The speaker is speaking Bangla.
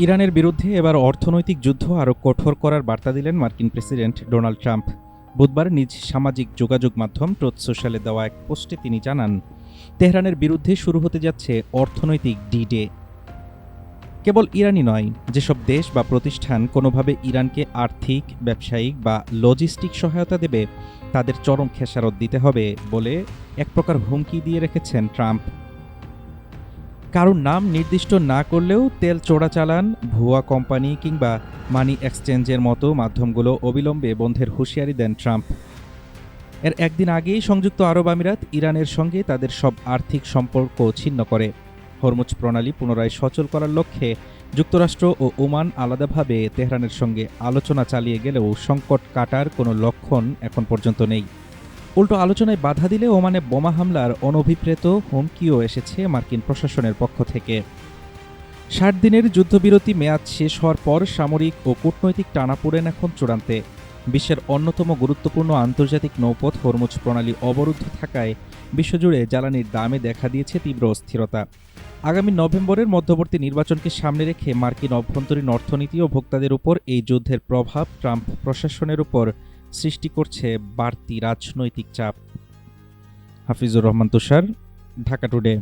ইরানের বিরুদ্ধে এবার অর্থনৈতিক যুদ্ধ আরও কঠোর করার বার্তা দিলেন মার্কিন প্রেসিডেন্ট ডোনাল্ড ট্রাম্প। বুধবার নিজ সামাজিক যোগাযোগ মাধ্যম ট্রুথ সোশ্যালে দেওয়া এক পোস্টে তিনি জানান, তেহরানের বিরুদ্ধে শুরু হতে যাচ্ছে অর্থনৈতিক ডি-ডে। কেবল ইরানই নয়, যেসব দেশ বা প্রতিষ্ঠান কোনোভাবে ইরানকে আর্থিক, ব্যবসায়িক বা লজিস্টিক সহায়তা দেবে তাদের চরম খেসারত দিতে হবে বলে এক প্রকার হুমকি দিয়ে রেখেছেন ট্রাম্প। কারোর নাম নির্দিষ্ট না করলেও তেল চোরাচালান, ভুয়া কোম্পানি কিংবা মানি এক্সচেঞ্জের মতো মাধ্যমগুলো অবিলম্বে বন্ধের হুঁশিয়ারি দেন ট্রাম্প। এর একদিন আগেই সংযুক্ত আরব আমিরাত ইরানের সঙ্গে তাদের সব আর্থিক সম্পর্ক ছিন্ন করে। হরমুজ প্রণালী পুনরায় সচল করার লক্ষ্যে যুক্তরাষ্ট্র ও ওমান আলাদাভাবে তেহরানের সঙ্গে আলোচনা চালিয়ে গেলেও সংকট কাটার কোনো লক্ষণ এখন পর্যন্ত নেই। উল্টো আলোচনায় বাধা দিলে ওমানে বোমা হামলার অনভিপ্রেত হুমকিও এসেছে মার্কিন প্রশাসনের পক্ষ থেকে। ৬০ দিনের যুদ্ধবিরতি মেয়াদ শেষ হওয়ার পর সামরিক ও কূটনৈতিক টানাপোড়েন এখন চূড়ান্তে। বিশ্বের অন্যতম গুরুত্বপূর্ণ আন্তর্জাতিক নৌপথ হরমুজ প্রণালী অবরুদ্ধ থাকায় বিশ্বজুড়ে জ্বালানির দামে দেখা দিয়েছে তীব্র অস্থিরতা। আগামী নভেম্বরের মধ্যবর্তী নির্বাচনকে সামনে রেখে মার্কিন অভ্যন্তরীণ অর্থনীতি ও ভোক্তাদের উপর এই যুদ্ধের প্রভাব ট্রাম্প প্রশাসনের উপর সৃষ্টি করছে বাড়তি রাজনৈতিক চাপ। হাফিজুর রহমান তুষার, ঢাকা টুডে।